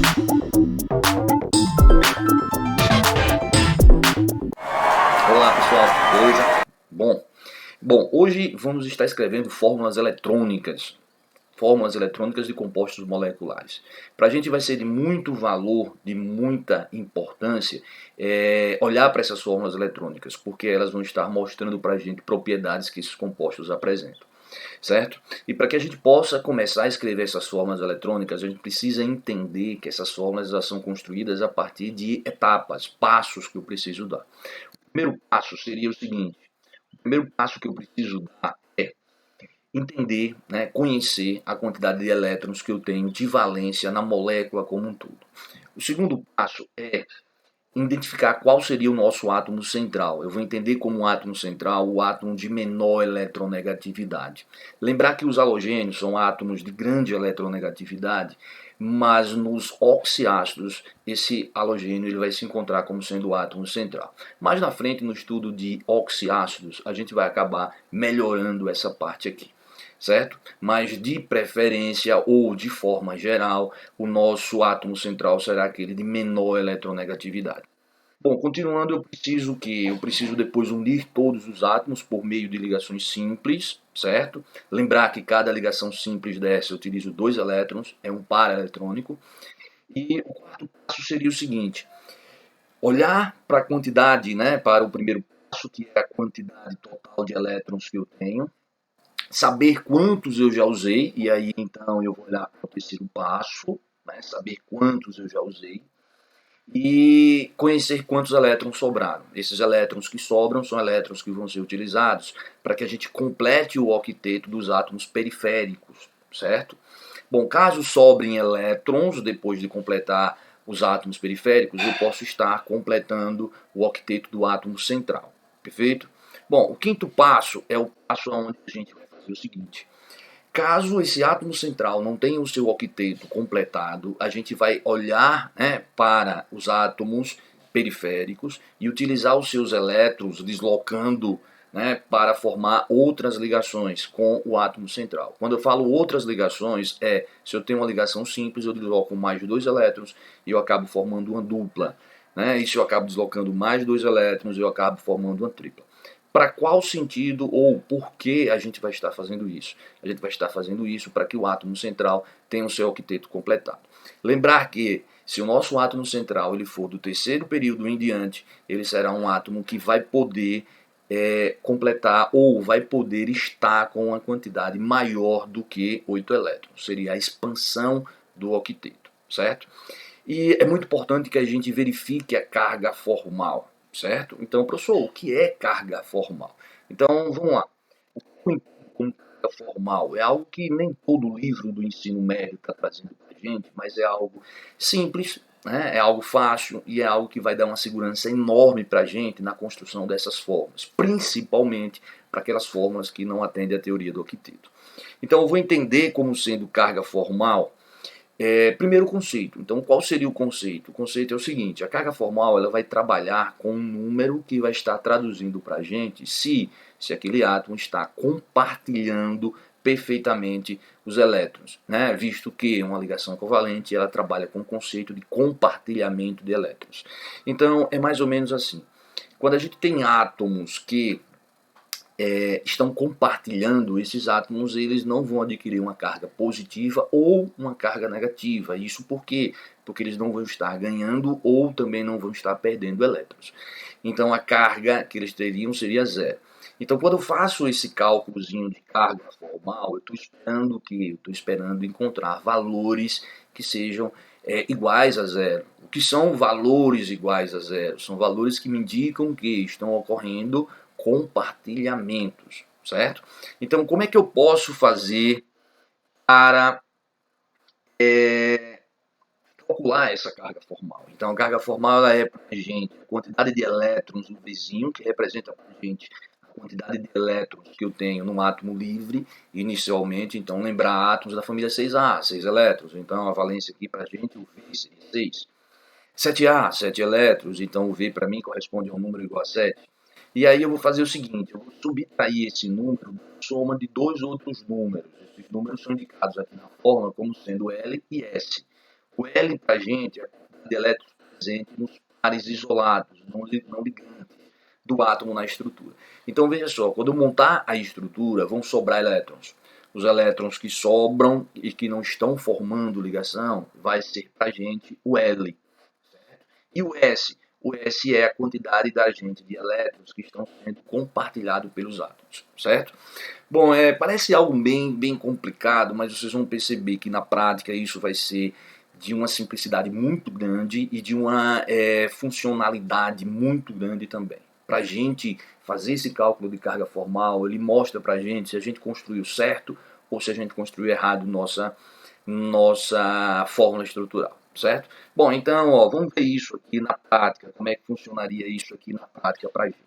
Olá pessoal, beleza? Bom, hoje vamos estar escrevendo fórmulas eletrônicas de compostos moleculares. Para a gente vai ser de muito valor, de muita importância, olhar para essas fórmulas eletrônicas, porque elas vão estar mostrando para a gente propriedades que esses compostos apresentam. Certo? E para que a gente possa começar a escrever essas fórmulas eletrônicas, a gente precisa entender que essas fórmulas elas são construídas a partir de etapas, passos que eu preciso dar. O primeiro passo seria o seguinte: o primeiro passo que eu preciso dar é entender, né, conhecer a quantidade de elétrons que eu tenho de valência na molécula como um todo. O segundo passo é identificar qual seria o nosso átomo central. Eu vou entender como átomo central o átomo de menor eletronegatividade. Lembrar que os halogênios são átomos de grande eletronegatividade, mas nos oxiácidos esse halogênio ele vai se encontrar como sendo o átomo central. Mais na frente, no estudo de oxiácidos, a gente vai acabar melhorando essa parte aqui. Certo? Mas de preferência ou de forma geral, o nosso átomo central será aquele de menor eletronegatividade. Bom, continuando, eu preciso que eu preciso depois unir todos os átomos por meio de ligações simples, certo? Lembrar que cada ligação simples dessa eu utilizo 2 elétrons, é um par eletrônico. E o quarto passo seria o seguinte: olhar para a quantidade, né, para o primeiro passo, que é a quantidade total de elétrons que eu tenho, saber quantos eu já usei, e aí então eu vou olhar para o terceiro passo, né, saber quantos eu já usei, e conhecer quantos elétrons sobraram. Esses elétrons que sobram são elétrons que vão ser utilizados para que a gente complete o octeto dos átomos periféricos, certo? Bom, caso sobrem elétrons depois de completar os átomos periféricos, eu posso estar completando o octeto do átomo central, perfeito? Bom, o quinto passo é o passo onde a gente vai fazer o seguinte: caso esse átomo central não tenha o seu octeto completado, a gente vai olhar, né, para os átomos periféricos e utilizar os seus elétrons deslocando, né, para formar outras ligações com o átomo central. Quando eu falo outras ligações, se eu tenho uma ligação simples, eu desloco mais de 2 elétrons e eu acabo formando uma dupla. Né? E se eu acabo deslocando mais de 2 elétrons, eu acabo formando uma tripla. Para qual sentido ou por que a gente vai estar fazendo isso? A gente vai estar fazendo isso para que o átomo central tenha o seu octeto completado. Lembrar que se o nosso átomo central ele for do terceiro período em diante, ele será um átomo que vai poder completar ou vai poder estar com uma quantidade maior do que 8 elétrons. Seria a expansão do octeto, certo? E é muito importante que a gente verifique a carga formal, certo? Então, professor, o que é carga formal? Então, vamos lá. O que eu entendo como carga formal é algo que nem todo livro do ensino médio está trazendo para a gente, mas é algo simples, né? É algo fácil e é algo que vai dar uma segurança enorme para a gente na construção dessas fórmulas, principalmente para aquelas fórmulas que não atendem à teoria do octeto. Então, eu vou entender como sendo carga formal. Primeiro conceito. Então, qual seria o conceito? O conceito é o seguinte: a carga formal ela vai trabalhar com um número que vai estar traduzindo para a gente se aquele átomo está compartilhando perfeitamente os elétrons, né? Visto que uma ligação covalente ela trabalha com o conceito de compartilhamento de elétrons. Então, é mais ou menos assim. Quando a gente tem átomos que estão compartilhando, esses átomos eles não vão adquirir uma carga positiva ou uma carga negativa. Isso por quê? Porque eles não vão estar ganhando ou também não vão estar perdendo elétrons. Então a carga que eles teriam seria zero. Então quando eu faço esse cálculozinho de carga formal, eu estou esperando encontrar valores que sejam iguais a zero. O que são valores iguais a zero? São valores que me indicam que estão ocorrendo compartilhamentos, certo? Então, como é que eu posso fazer para calcular essa carga formal? Então, a carga formal ela é para a gente a quantidade de elétrons no vizinho, que representa para a gente a quantidade de elétrons que eu tenho num átomo livre inicialmente. Então, lembrar átomos da família 6A, 6 elétrons. Então, a valência aqui para a gente, o V seria 6. 7A, 7 elétrons. Então, o V para mim corresponde a um número igual a 7. E aí eu vou fazer o seguinte: eu vou subtrair esse número da soma de 2 outros números. Esses números são indicados aqui na fórmula como sendo L e S. O L para a gente é a quantidade de elétrons presente nos pares isolados, não ligantes, do átomo na estrutura. Então veja só, quando eu montar a estrutura, vão sobrar elétrons. Os elétrons que sobram e que não estão formando ligação, vai ser para a gente o L. Certo? E o S? O S é a quantidade da gente de elétrons que estão sendo compartilhados pelos átomos, certo? Bom, parece algo bem complicado, mas vocês vão perceber que na prática isso vai ser de uma simplicidade muito grande e de uma funcionalidade muito grande também. Para a gente fazer esse cálculo de carga formal, ele mostra para a gente se a gente construiu certo ou se a gente construiu errado nossa fórmula estrutural, certo? Bom, então, vamos ver isso aqui na prática, como é que funcionaria isso aqui na prática para a gente.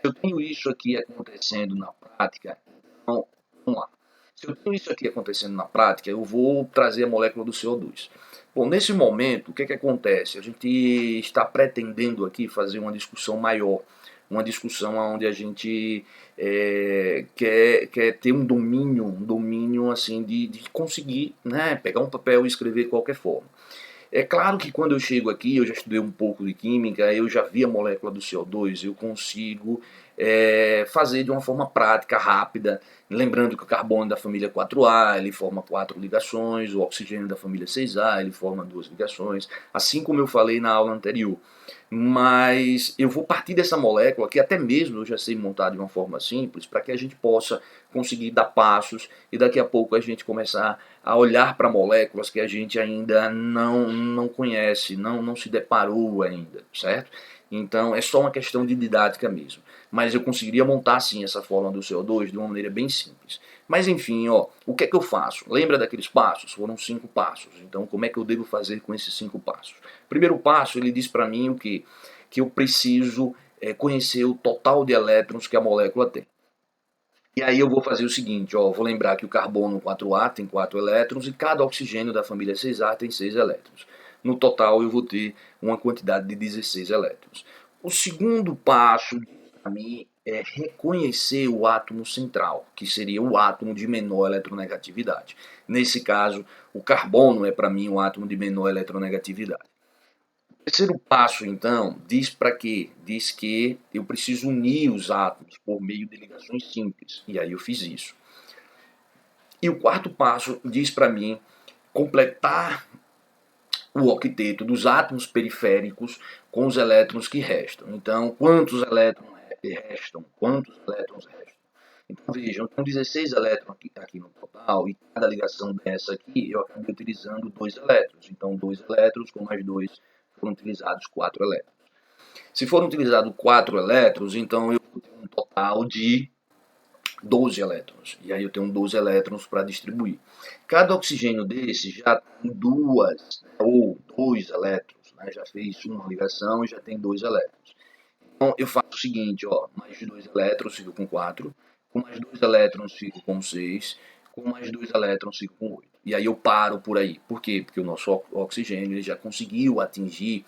Eu tenho isso aqui acontecendo na prática, então, vamos lá. Se eu tenho isso aqui acontecendo na prática, eu vou trazer a molécula do CO2. Bom, nesse momento, o que acontece? A gente está pretendendo aqui fazer uma discussão maior, uma discussão onde a gente quer ter um domínio assim de conseguir, né, pegar um papel e escrever de qualquer forma. É claro que quando eu chego aqui, eu já estudei um pouco de química, eu já vi a molécula do CO2, eu consigo fazer de uma forma prática, rápida, lembrando que o carbono da família 4A, ele forma 4 ligações, o oxigênio da família 6A, ele forma 2 ligações, assim como eu falei na aula anterior. Mas eu vou partir dessa molécula, que até mesmo eu já sei montar de uma forma simples, para que a gente possa conseguir dar passos e daqui a pouco a gente começar a olhar para moléculas que a gente ainda não conhece, não se deparou ainda, certo? Então é só uma questão de didática mesmo. Mas eu conseguiria montar sim essa fórmula do CO2 de uma maneira bem simples. Mas enfim, o que é que eu faço? Lembra daqueles passos? Foram 5 passos. Então como é que eu devo fazer com esses 5 passos? Primeiro passo, ele diz para mim o quê? Que eu preciso conhecer o total de elétrons que a molécula tem. E aí eu vou fazer o seguinte, vou lembrar que o carbono 4A tem 4 elétrons e cada oxigênio da família 6A tem 6 elétrons. No total eu vou ter uma quantidade de 16 elétrons. O segundo passo para mim é reconhecer o átomo central, que seria o átomo de menor eletronegatividade. Nesse caso, o carbono é para mim o átomo de menor eletronegatividade. O terceiro passo, então, diz para quê? Diz que eu preciso unir os átomos por meio de ligações simples. E aí eu fiz isso. E o quarto passo diz para mim completar o octeto dos átomos periféricos com os elétrons que restam. Então, quantos elétrons restam? Quantos elétrons restam? Então, vejam, tem 16 elétrons aqui no total, e cada ligação dessa aqui eu acabei utilizando 2 elétrons. Então, 2 elétrons com mais 2 foram utilizados 4 elétrons. Se foram utilizados 4 elétrons, então eu vou ter um total de 12 elétrons. E aí eu tenho 12 elétrons para distribuir. Cada oxigênio desse já tem 2 ou 2 elétrons. Né? Já fez uma ligação e já tem 2 elétrons. Então eu faço o seguinte, mais 2 elétrons fico com 4, com mais 2 elétrons fico com 6, com mais 2 elétrons fico com 8. E aí eu paro por aí. Por quê? Porque o nosso oxigênio ele já conseguiu atingir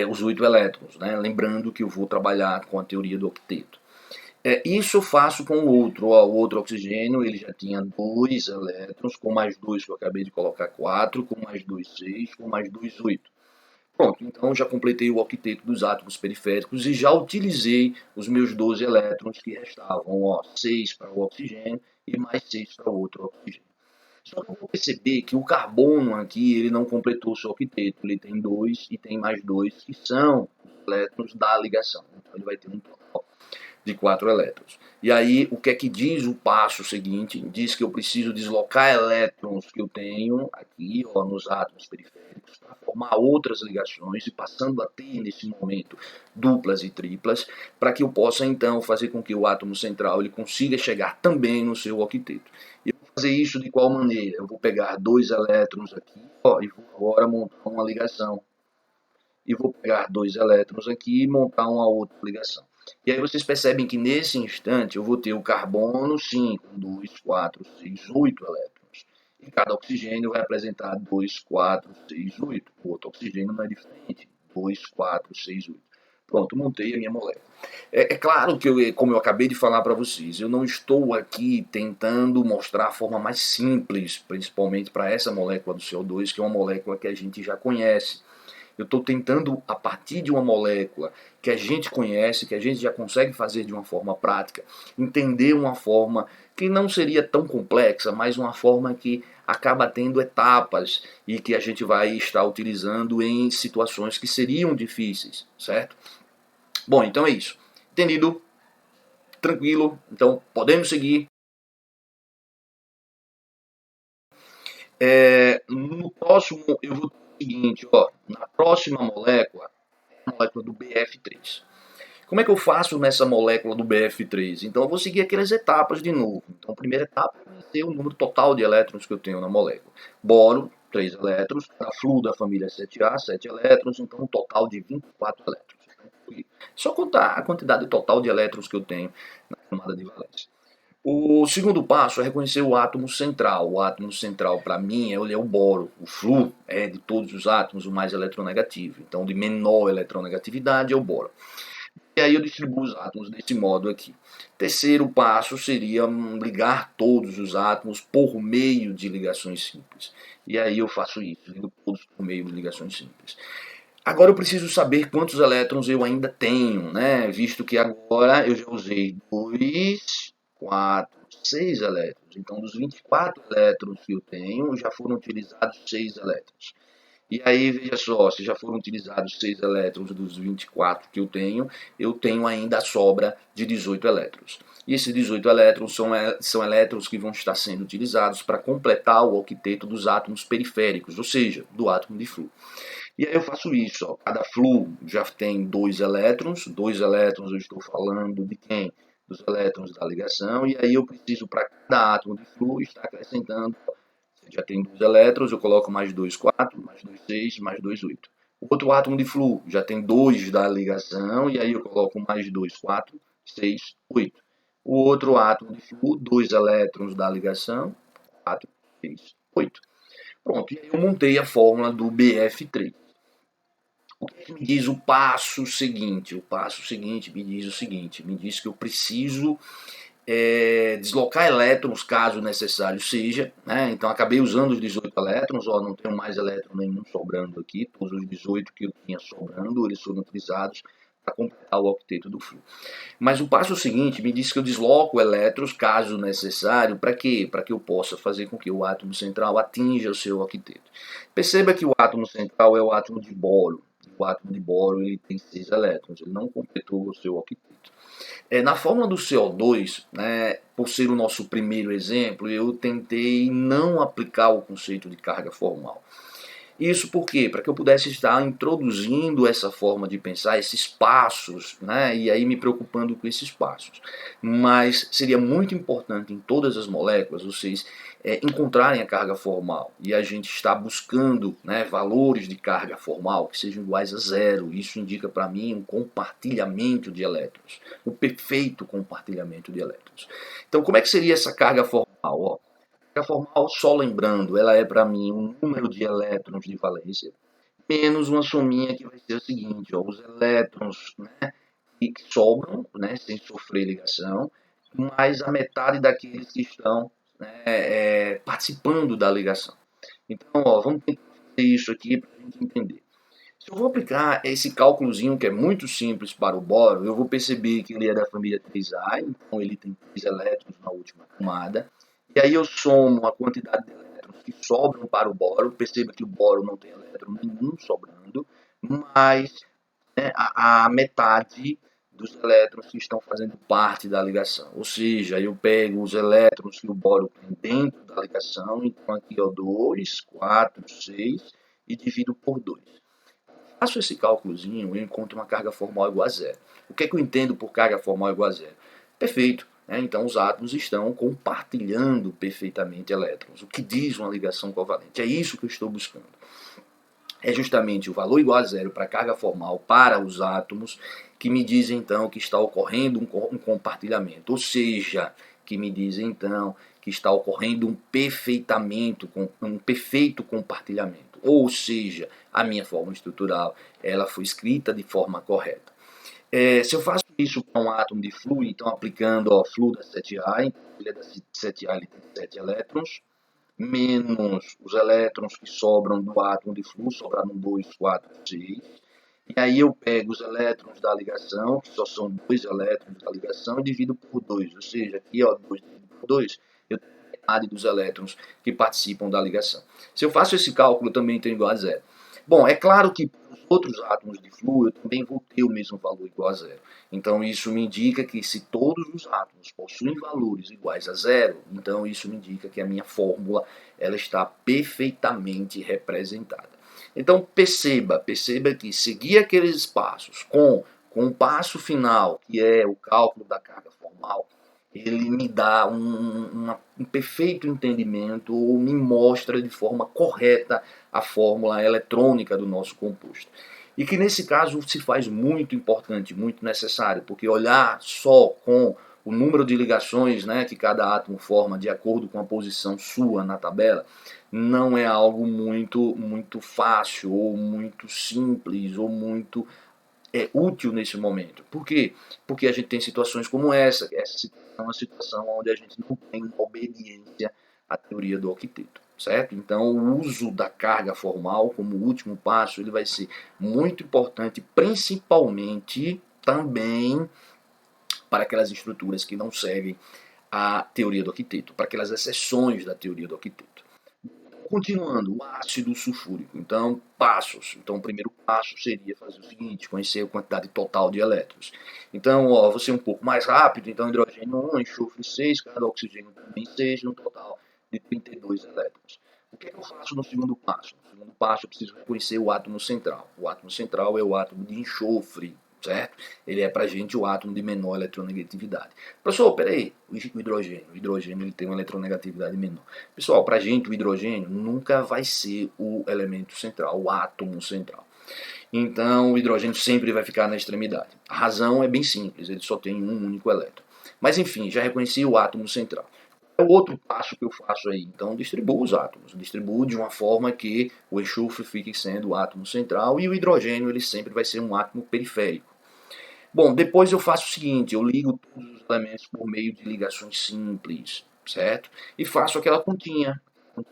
os 8 elétrons. Né? Lembrando que eu vou trabalhar com a teoria do octeto. Isso eu faço com o outro. O outro oxigênio ele já tinha 2 elétrons, com mais 2 que eu acabei de colocar 4, com mais 2, 6, com mais 2, 8. Pronto, então já completei o octeto dos átomos periféricos e já utilizei os meus 12 elétrons que restavam, 6 para o oxigênio e mais 6 para o outro oxigênio. Só que eu vou perceber que o carbono aqui ele não completou o seu octeto, ele tem 2 e tem mais 2 que são os elétrons da ligação. Então ele vai ter um total de 4 elétrons. E aí, o que é que diz o passo seguinte? Diz que eu preciso deslocar elétrons que eu tenho aqui, nos átomos periféricos, para formar outras ligações e passando a ter, nesse momento, duplas e triplas, para que eu possa, então, fazer com que o átomo central ele consiga chegar também no seu octeto. E eu vou fazer isso de qual maneira? Eu vou pegar 2 elétrons aqui, e vou agora montar uma ligação. E vou pegar 2 elétrons aqui e montar uma outra ligação. E aí vocês percebem que nesse instante eu vou ter o carbono, sim, com 2, 4, 6, 8 elétrons. E cada oxigênio vai apresentar 2, 4, 6, 8. O outro oxigênio não é diferente. 2, 4, 6, 8. Pronto, montei a minha molécula. É claro que, como eu acabei de falar para vocês, eu não estou aqui tentando mostrar a forma mais simples, principalmente para essa molécula do CO2, que é uma molécula que a gente já conhece. Eu estou tentando, a partir de uma molécula que a gente conhece, que a gente já consegue fazer de uma forma prática, entender uma forma que não seria tão complexa, mas uma forma que acaba tendo etapas e que a gente vai estar utilizando em situações que seriam difíceis, certo? Bom, então é isso. Entendido? Tranquilo? Então podemos seguir. No próximo, eu vou ter o seguinte, ó, na próxima molécula, a molécula do BF3. Como é que eu faço nessa molécula do BF3? Então eu vou seguir aquelas etapas de novo. Então a primeira etapa é conhecer o número total de elétrons que eu tenho na molécula. Boro, 3 elétrons. A Flu da família 7A, 7 elétrons. Então um total de 24 elétrons. Só contar a quantidade total de elétrons que eu tenho na camada de valência. O segundo passo é reconhecer o átomo central. O átomo central, para mim, é o boro. O Flu é, de todos os átomos, o mais eletronegativo. Então, de menor eletronegatividade é o boro. E aí eu distribuo os átomos desse modo aqui. Terceiro passo seria ligar todos os átomos por meio de ligações simples. E aí eu faço isso, ligo todos por meio de ligações simples. Agora eu preciso saber quantos elétrons eu ainda tenho, né? Visto que agora eu já usei 2, 4, 6 elétrons. Então, dos 24 elétrons que eu tenho, já foram utilizados 6 elétrons. E aí, veja só, se já foram utilizados 6 elétrons dos 24 que eu tenho ainda a sobra de 18 elétrons. E esses 18 elétrons são elétrons que vão estar sendo utilizados para completar o octeto dos átomos periféricos, ou seja, do átomo de Flu. E aí eu faço isso, ó. Cada Flu já tem 2 elétrons eu estou falando de quem? Dos elétrons da ligação, e aí eu preciso para cada átomo de Flu estar acrescentando, já tem 2 elétrons, eu coloco mais 2, 4, mais 2, 6, mais 2, 8. O outro átomo de Flu já tem 2 da ligação, e aí eu coloco mais 2, 4, 6, 8. O outro átomo de Flu, 2 elétrons da ligação, 4, 6, 8. Pronto, e aí eu montei a fórmula do BF3. O que me diz o passo seguinte? O passo seguinte me diz o seguinte, me diz que eu preciso deslocar elétrons caso necessário seja, né? Então acabei usando os 18 elétrons, ó, não tenho mais elétron nenhum sobrando aqui, todos os 18 que eu tinha sobrando, eles foram utilizados para completar o octeto do Flu. Mas o passo seguinte me diz que eu desloco elétrons caso necessário, para quê? Para que eu possa fazer com que o átomo central atinja o seu octeto. Perceba que o átomo central é o átomo de boro. O átomo de boro ele tem 6 elétrons, ele não completou o seu octeto. Na fórmula do CO2, né, por ser o nosso primeiro exemplo, eu tentei não aplicar o conceito de carga formal. Isso por quê? Para que eu pudesse estar introduzindo essa forma de pensar, esses passos, né? E aí me preocupando com esses passos. Mas seria muito importante em todas as moléculas vocês encontrarem a carga formal. E a gente está buscando, né, valores de carga formal que sejam iguais a zero. Isso indica para mim um compartilhamento de elétrons, o perfeito compartilhamento de elétrons. Então, como é que seria essa carga formal? Ó, a formal, só lembrando, ela é para mim um número de elétrons de valência menos uma sominha que vai ser o seguinte, ó, os elétrons, né, que sobram, né, sem sofrer ligação, mais a metade daqueles que estão, né, participando da ligação. Então, ó, vamos tentar fazer isso aqui para a gente entender. Se eu vou aplicar esse cálculozinho que é muito simples para o boro, eu vou perceber que ele é da família 3A, então ele tem 3 elétrons na última camada. E aí eu somo a quantidade de elétrons que sobram para o boro, perceba que o boro não tem elétron nenhum sobrando, mais, né, a metade dos elétrons que estão fazendo parte da ligação. Ou seja, eu pego os elétrons que o boro tem dentro da ligação, então aqui ó, 2, 4, 6, e divido por 2. Faço esse cálculozinho e encontro uma carga formal igual a zero. O que é que eu entendo por carga formal igual a zero? Perfeito. Né? Então os átomos estão compartilhando perfeitamente elétrons. O que diz uma ligação covalente? É isso que eu estou buscando. É justamente o valor igual a zero para a carga formal para os átomos que me diz então que está ocorrendo um compartilhamento. Ou seja, que me diz então que está ocorrendo um perfeito compartilhamento. Ou seja, a minha fórmula estrutural ela foi escrita de forma correta. Se eu faço isso para um átomo de Flu, então aplicando ó, Flu da 7A, então ele é da 7A, ele tem 7 elétrons, menos os elétrons que sobram do átomo de Flu, sobraram 2, 4, 6. E aí eu pego os elétrons da ligação, que só são 2 elétrons da ligação, e divido por 2. Ou seja, aqui, ó, 2 dividido por 2, eu tenho metade dos elétrons que participam da ligação. Se eu faço esse cálculo, eu também tenho igual a zero. Bom, é claro que para os outros átomos de Flu, eu também vou ter o mesmo valor igual a zero. Então, isso me indica que se todos os átomos possuem valores iguais a zero, então isso me indica que a minha fórmula ela está perfeitamente representada. Então perceba que seguir aqueles passos com o passo final, que é o cálculo da carga formal, ele me dá um perfeito entendimento, ou me mostra de forma correta a fórmula eletrônica do nosso composto. E que nesse caso se faz muito importante, muito necessário, porque olhar só com o número de ligações, né, que cada átomo forma de acordo com a posição sua na tabela, não é algo muito fácil, ou muito simples, ou muito útil nesse momento. Por quê? Porque a gente tem situações como essa. Essa situação é uma situação onde a gente não tem obediência à teoria do octeto. Certo? Então, o uso da carga formal como último passo, ele vai ser muito importante, principalmente também para aquelas estruturas que não seguem a teoria do octeto, para aquelas exceções da teoria do octeto. Continuando, o ácido sulfúrico. Então, passos. Então, o primeiro passo seria fazer o seguinte, conhecer a quantidade total de elétrons. Então, ó, vou ser um pouco mais rápido. Então, hidrogênio 1, enxofre 6, cada oxigênio também 6, um total de 32 elétrons. O que eu faço no segundo passo? No segundo passo, eu preciso reconhecer o átomo central. O átomo central é o átomo de enxofre, certo? Ele é para a gente o átomo de menor eletronegatividade. Professor, peraí, o hidrogênio ele tem uma eletronegatividade menor. Pessoal, para a gente o hidrogênio nunca vai ser o elemento central, o átomo central. Então o hidrogênio sempre vai ficar na extremidade. A razão é bem simples, ele só tem um único elétron. Mas enfim, já reconheci o átomo central. É o outro passo que eu faço aí. Então, distribuo os átomos. Distribuo de uma forma que o enxofre fique sendo o átomo central e o hidrogênio ele sempre vai ser um átomo periférico. Bom, depois eu faço o seguinte, eu ligo todos os elementos por meio de ligações simples, certo? E faço aquela continha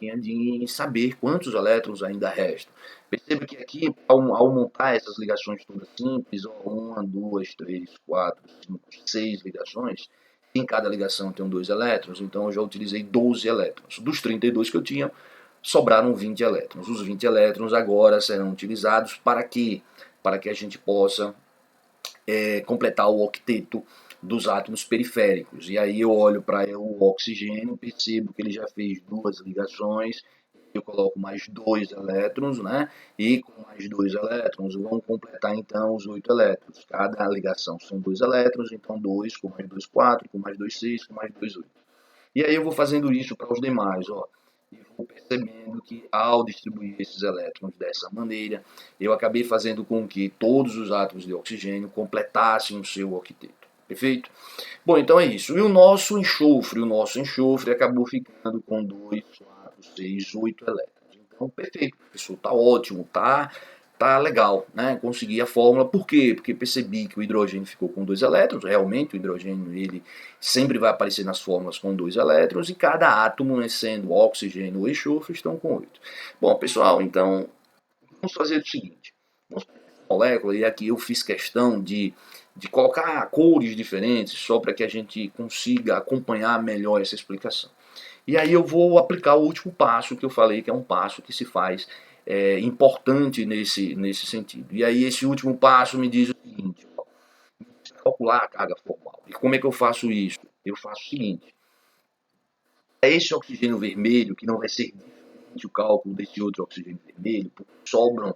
de saber quantos elétrons ainda restam. Perceba que aqui, ao montar essas ligações todas simples, uma, duas, três, quatro, cinco, seis ligações, em cada ligação tem 2 elétrons, então eu já utilizei 12 elétrons. Dos 32 que eu tinha, sobraram 20 elétrons. Os 20 elétrons agora serão utilizados para quê? Para que a gente possa completar o octeto dos átomos periféricos. E aí eu olho para o oxigênio, percebo que ele já fez 2 ligações, eu coloco mais 2 elétrons, né? E com mais 2 elétrons vamos completar então os 8 elétrons. Cada ligação são 2 elétrons, então 2 com mais 2, 4, com mais 2, 6, com mais 2, 8. E aí eu vou fazendo isso para os demais, ó. E vou percebendo que ao distribuir esses elétrons dessa maneira, eu acabei fazendo com que todos os átomos de oxigênio completassem o seu octeto. Perfeito? Bom, então é isso. E o nosso enxofre acabou ficando com 2, 4, 6, 8 elétrons. Então, perfeito, professor, tá ótimo, tá legal, né? Consegui a fórmula. Por quê? Porque percebi que o hidrogênio ficou com 2 elétrons. Realmente, o hidrogênio ele sempre vai aparecer nas fórmulas com 2 elétrons e cada átomo, né, sendo oxigênio ou enxofre, estão com 8. Bom, pessoal, então vamos fazer o seguinte. Vamos pegar essa molécula e aqui eu fiz questão de colocar cores diferentes só para que a gente consiga acompanhar melhor essa explicação. E aí eu vou aplicar o último passo que eu falei, que é um passo que se faz importante nesse sentido. E aí esse último passo me diz o seguinte, ó, calcular a carga formal. E como é que eu faço isso? Eu faço o seguinte, esse oxigênio vermelho, que não vai ser diferente o cálculo desse outro oxigênio vermelho, porque sobram,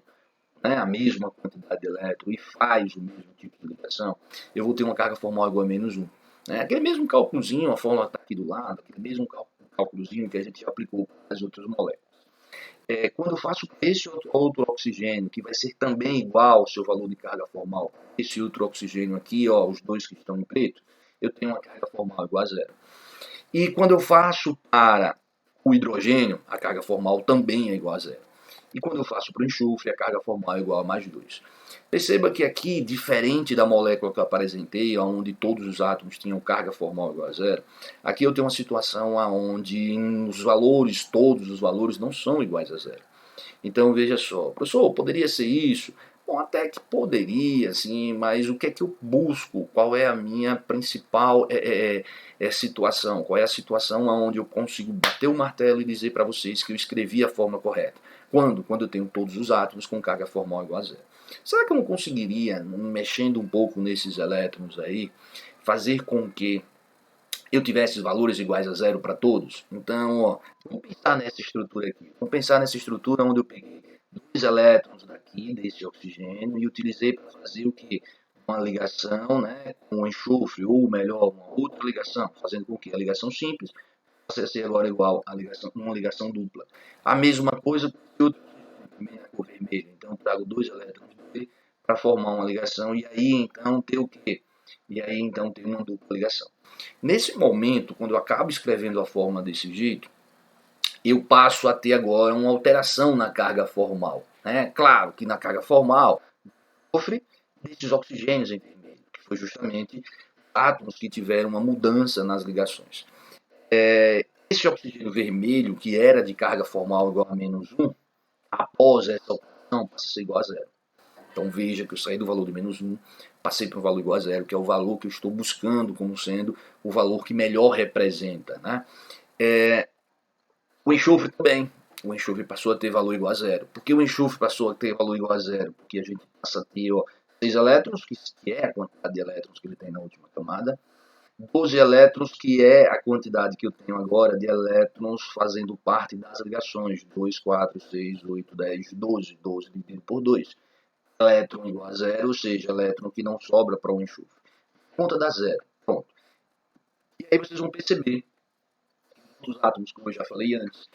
né, a mesma quantidade de elétrons e faz o mesmo tipo de ligação, eu vou ter uma carga formal igual a menos 1. Né? Aquele mesmo cálculozinho, a fórmula está aqui do lado, aquele mesmo cálculozinho que a gente já aplicou para as outras moléculas. Quando eu faço esse outro oxigênio, que vai ser também igual ao seu valor de carga formal, esse outro oxigênio aqui, ó, os dois que estão em preto, eu tenho uma carga formal igual a zero. E quando eu faço para o hidrogênio, a carga formal também é igual a zero. E quando eu faço para o enxofre, a carga formal é igual a mais 2. Perceba que aqui, diferente da molécula que eu apresentei, onde todos os átomos tinham carga formal igual a zero, aqui eu tenho uma situação onde os valores, todos os valores, não são iguais a zero. Então veja só, professor, poderia ser isso? Bom, até que poderia, sim, mas o que é que eu busco? Qual é a minha principal situação? Qual é a situação onde eu consigo bater o martelo e dizer para vocês que eu escrevi a forma correta? Quando? Quando eu tenho todos os átomos com carga formal igual a zero. Será que eu não conseguiria, mexendo um pouco nesses elétrons aí, fazer com que eu tivesse valores iguais a zero para todos? Então, ó, vamos pensar nessa estrutura aqui. Vamos pensar nessa estrutura onde eu peguei dois elétrons daqui, desse oxigênio, e utilizei para fazer o quê? Uma ligação, né, com enxofre, ou melhor, uma outra ligação, fazendo com que a ligação simples passe a ser agora igual a uma ligação dupla. A mesma coisa com o também na cor vermelha. Então, eu trago dois elétrons para formar uma ligação, e aí então ter o quê? E aí então ter uma dupla ligação. Nesse momento, quando eu acabo escrevendo a fórmula desse jeito, eu passo a ter agora uma alteração na carga formal. Né? Claro que na carga formal sofre desses oxigênios em vermelho, que foi justamente átomos que tiveram uma mudança nas ligações. Esse oxigênio vermelho, que era de carga formal igual a menos 1, após essa operação passa a ser igual a zero. Então veja que eu saí do valor de menos 1, passei para um valor igual a zero, que é o valor que eu estou buscando como sendo o valor que melhor representa. Né? O enxofre também. O enxofre passou a ter valor igual a zero. Por que o enxofre passou a ter valor igual a zero? Porque a gente passa a ter 6 elétrons, que é a quantidade de elétrons que ele tem na última camada, 12 elétrons, que é a quantidade que eu tenho agora de elétrons fazendo parte das ligações. 2, 4, 6, 8, 10, 12. 12 dividido por 2. Elétron igual a zero, ou seja, elétron que não sobra para o enxofre. Conta dá zero. Pronto. E aí vocês vão perceber que os átomos, como eu já falei antes,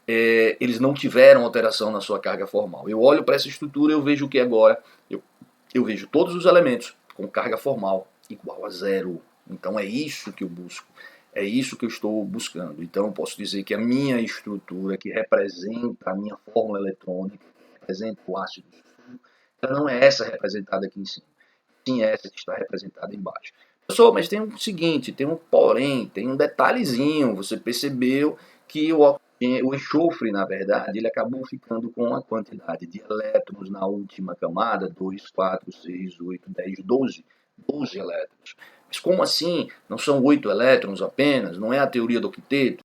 eles não tiveram alteração na sua carga formal. Eu olho para essa estrutura e eu vejo que agora eu vejo todos os elementos com carga formal igual a zero. Então é isso que eu busco, é isso que eu estou buscando. Então eu posso dizer que a minha estrutura, que representa a minha fórmula eletrônica, que representa o ácido sulfúrico, ela não é essa representada aqui em cima, sim é essa que está representada embaixo. Professor, mas tem um seguinte, tem um porém, tem um detalhezinho. Você percebeu que o enxofre, na verdade, ele acabou ficando com a quantidade de elétrons na última camada, 2, 4, 6, 8, 10, 12. 12 elétrons. Mas como assim? Não são 8 elétrons apenas? Não é a teoria do octeto?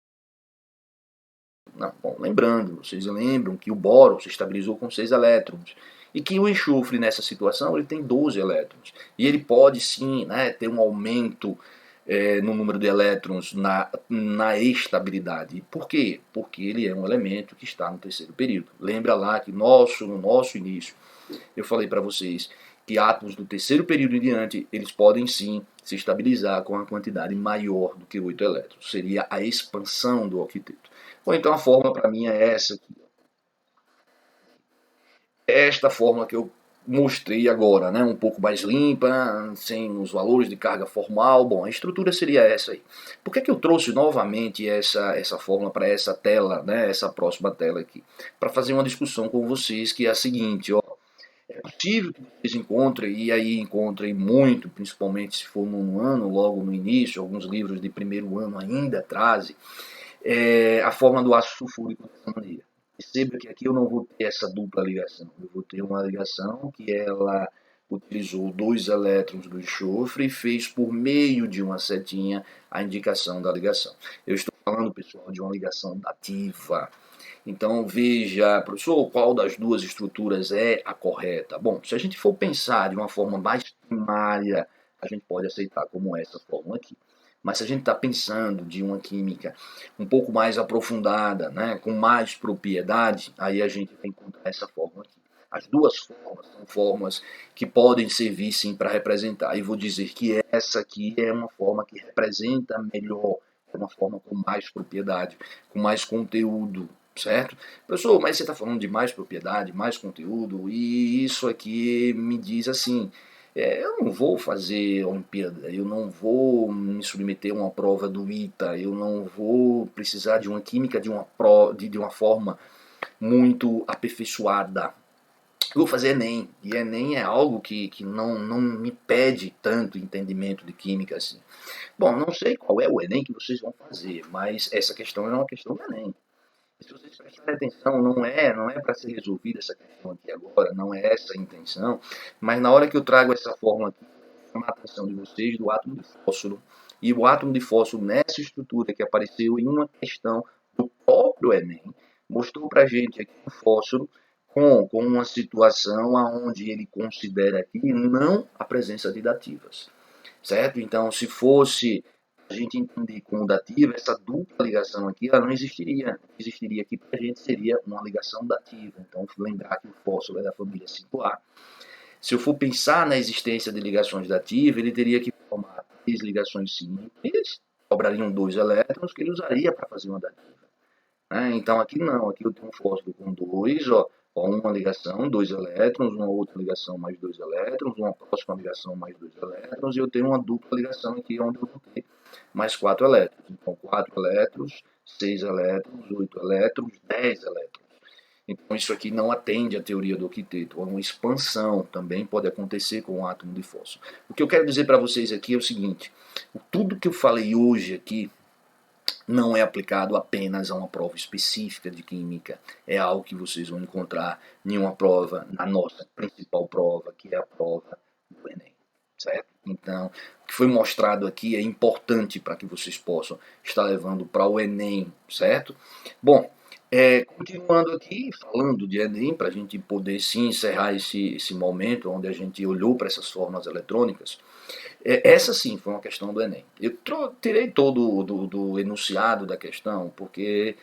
Não, bom, lembrando, vocês lembram que o bóron se estabilizou com 6 elétrons. E que o enxofre, nessa situação, ele tem 12 elétrons. E ele pode sim, né, ter um aumento no número de elétrons na estabilidade. Por quê? Porque ele é um elemento que está no terceiro período. Lembra lá que no nosso início eu falei para vocês que átomos do terceiro período em diante, eles podem sim se estabilizar com uma quantidade maior do que 8 elétrons. Seria a expansão do octeto. Bom, então a fórmula para mim é essa aqui. Esta fórmula que eu mostrei agora, né, um pouco mais limpa, sem os valores de carga formal. Bom, a estrutura seria essa aí. Por que eu trouxe novamente essa fórmula para essa tela, né, essa próxima tela aqui? Para fazer uma discussão com vocês, que é a seguinte, ó. É possível que vocês encontrem, e aí encontrem muito, principalmente se for num ano, logo no início, alguns livros de primeiro ano ainda trazem, a forma do ácido sulfúrico dessa maneira. Perceba que aqui eu não vou ter essa dupla ligação, eu vou ter uma ligação que ela utilizou 2 elétrons do enxofre e fez por meio de uma setinha a indicação da ligação. Eu estou falando, pessoal, de uma ligação dativa. Então veja, professor, qual das duas estruturas é a correta? Bom, se a gente for pensar de uma forma mais primária, a gente pode aceitar como essa fórmula aqui. Mas se a gente está pensando de uma química um pouco mais aprofundada, né, com mais propriedade, aí a gente vai encontrar essa fórmula aqui. As duas formas são formas que podem servir sim para representar. E vou dizer que essa aqui é uma forma que representa melhor, é uma forma com mais propriedade, com mais conteúdo, certo? Professor, mas você está falando de mais propriedade, mais conteúdo, e isso aqui me diz assim, eu não vou fazer Olimpíada, eu não vou me submeter a uma prova do ITA, eu não vou precisar de uma química de uma forma muito aperfeiçoada. Eu vou fazer Enem, e Enem é algo que não me pede tanto entendimento de química assim. Bom, não sei qual é o Enem que vocês vão fazer, mas essa questão é uma questão do Enem. E se vocês prestarem atenção, não é para ser resolvida essa questão aqui agora, não é essa a intenção, mas na hora que eu trago essa fórmula aqui, chamar a atenção de vocês do átomo de fósforo. E o átomo de fósforo, nessa estrutura que apareceu em uma questão do próprio Enem, mostrou para a gente aqui o fósforo com uma situação onde ele considera aqui não a presença de dativas, certo? Então, se fosse a gente entender como dativa, essa dupla ligação aqui, ela não existiria. O que existiria aqui para a gente seria uma ligação dativa. Então, lembrar que o fósforo é da família 5A. Se eu for pensar na existência de ligações dativas, ele teria que formar 3 ligações simples, sobrariam 2 elétrons que ele usaria para fazer uma dativa. Então aqui não, aqui eu tenho um fósforo com 2, ó, uma ligação, 2 elétrons, uma outra ligação mais 2 elétrons, uma próxima ligação mais 2 elétrons, e eu tenho uma dupla ligação aqui onde eu vou ter mais 4 elétrons. Então 4 elétrons, 6 elétrons, 8 elétrons, 10 elétrons. Então isso aqui não atende à teoria do octeto. Uma expansão também pode acontecer com o átomo de fósforo. O que eu quero dizer para vocês aqui é o seguinte: tudo que eu falei hoje aqui não é aplicado apenas a uma prova específica de química. É algo que vocês vão encontrar em uma prova, na nossa principal prova, que é a prova do Enem. Certo? Então, o que foi mostrado aqui é importante para que vocês possam estar levando para o Enem, certo? Bom, continuando aqui, falando de Enem, para a gente poder sim encerrar esse momento onde a gente olhou para essas fórmulas eletrônicas, essa sim foi uma questão do Enem. Eu tirei todo do enunciado da questão, porque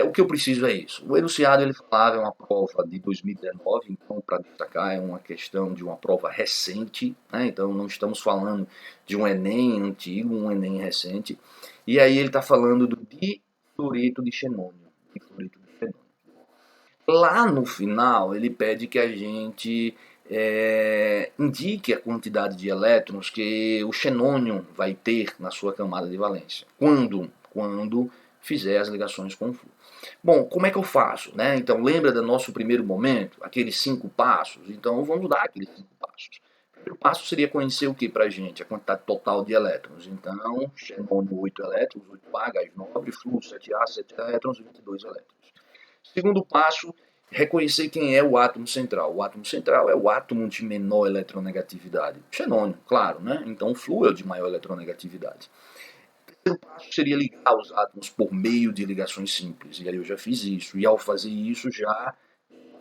o que eu preciso é isso. O enunciado ele falava é uma prova de 2019, então para destacar é uma questão de uma prova recente, né? Então não estamos falando de um Enem antigo, um Enem recente. E aí ele está falando do difluoreto de xenônio. Difluoreto de xenônio. Lá no final ele pede que a gente indique a quantidade de elétrons que o xenônio vai ter na sua camada de valência. Quando fizer as ligações com o flúor. Bom, como é que eu faço? Né? Então, lembra do nosso primeiro momento? Aqueles 5 passos? Então, vamos dar aqueles 5 passos. O primeiro passo seria conhecer o que para a gente? A quantidade total de elétrons. Então, xenônio 8 elétrons, 8A, gás nobre, flúor 7A, 7 elétrons, 22 elétrons. Segundo passo, reconhecer quem é o átomo central. O átomo central é o átomo de menor eletronegatividade. Xenônio, claro, né? Então o flúor é o de maior eletronegatividade. O terceiro passo seria ligar os átomos por meio de ligações simples. E aí eu já fiz isso. E ao fazer isso, já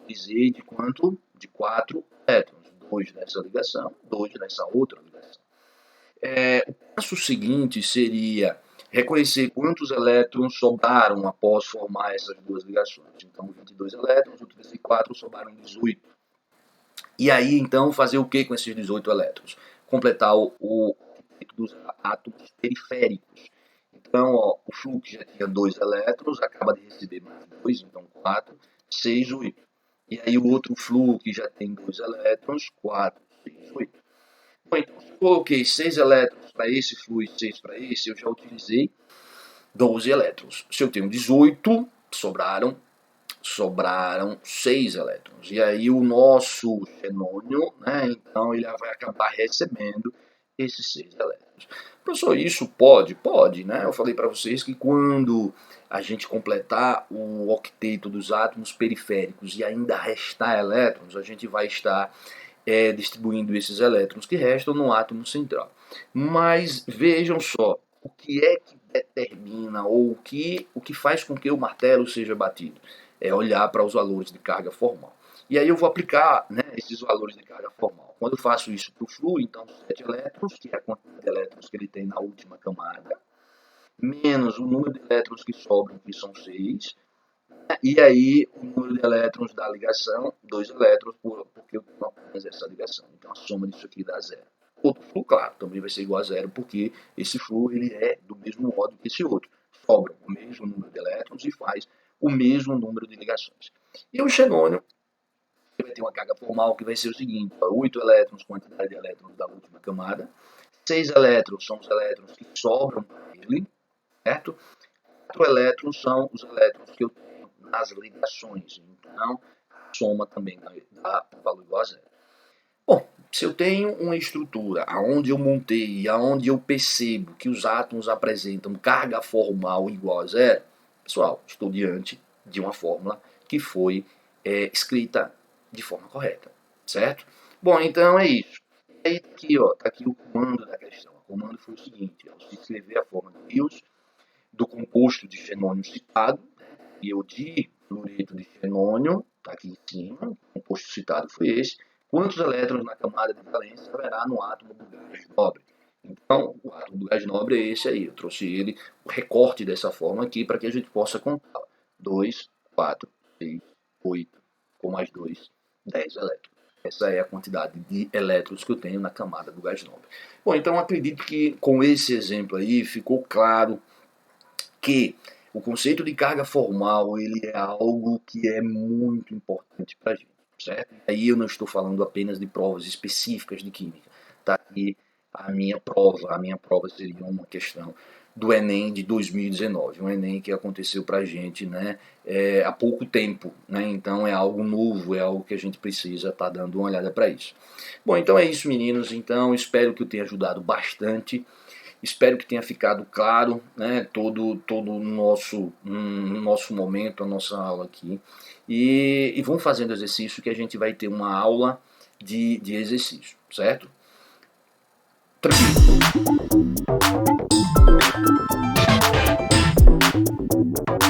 utilizei de quanto? De 4 elétrons. 2 nessa ligação, 2 nessa outra ligação. O passo seguinte seria reconhecer quantos elétrons sobraram após formar essas duas ligações. Então, 22 elétrons, utilizei 4, sobraram 18. E aí, então, fazer o que com esses 18 elétrons? Completar o dos átomos periféricos. Então, ó, o flúor que já tinha 2 elétrons, acaba de receber mais 2, então 4, 6, 8. E aí o outro flúor que já tem 2 elétrons, 4, 6, 8. Bom, então, se eu coloquei 6 elétrons para esse flúor e 6 para esse, eu já utilizei 12 elétrons. Se eu tenho 18, sobraram 6 elétrons. E aí o nosso xenônio, né, então ele vai acabar recebendo esses 6 elétrons. Professor, isso pode? Pode, né? Eu falei para vocês que quando a gente completar o octeto dos átomos periféricos e ainda restar elétrons, a gente vai estar distribuindo esses elétrons que restam no átomo central. Mas vejam só, o que é que determina ou o que faz com que o martelo seja batido? É olhar para os valores de carga formal. E aí eu vou aplicar, né, esses valores de carga formal. Quando eu faço isso para o flúor, então 7 elétrons, que é a quantidade de elétrons que ele tem na última camada, menos o número de elétrons que sobram, que são 6, e aí o número de elétrons da ligação, 2 elétrons, porque eu tenho apenas essa ligação. Então a soma disso aqui dá 0. Outro flúor, claro, também vai ser igual a 0, porque esse flúor ele é do mesmo modo que esse outro. Sobra o mesmo número de elétrons e faz o mesmo número de ligações. E o xenônio vai ter uma carga formal que vai ser o seguinte: 8 elétrons, quantidade de elétrons da última camada, 6 elétrons são os elétrons que sobram para ele, certo? 4 elétrons são os elétrons que eu tenho nas ligações. Então, soma também dá valor igual a zero. Bom, se eu tenho uma estrutura aonde eu montei, aonde eu percebo que os átomos apresentam carga formal igual a zero, pessoal, estou diante de uma fórmula que foi escrita de forma correta, certo? Bom, então é isso. E aí tá aqui o comando da questão. O comando foi o seguinte: eu escrever a fórmula de Lewis do composto de fenônio citado, e o difluoreto de fenônio, está aqui em cima, o composto citado foi esse. Quantos elétrons na camada de valência haverá no átomo do gás nobre? Então, o átomo do gás nobre é esse aí. Eu trouxe ele, o recorte dessa forma aqui, para que a gente possa contar. 2, 4, 6, 8, com mais 2, 10 elétrons. Essa é a quantidade de elétrons que eu tenho na camada do gás nobre. Bom, então acredito que com esse exemplo aí ficou claro que o conceito de carga formal ele é algo que é muito importante para a gente, certo? Aí eu não estou falando apenas de provas específicas de química. Tá aqui a minha prova seria uma questão do Enem de 2019, um Enem que aconteceu para a gente, né, há pouco tempo, né? Então é algo novo, é algo que a gente precisa estar dando uma olhada para isso. Bom, então é isso, meninos. Então espero que eu tenha ajudado bastante. Espero que tenha ficado claro, né, todo o nosso momento, a nossa aula aqui. E vamos fazendo exercício que a gente vai ter uma aula de exercício, certo? Tranquilo.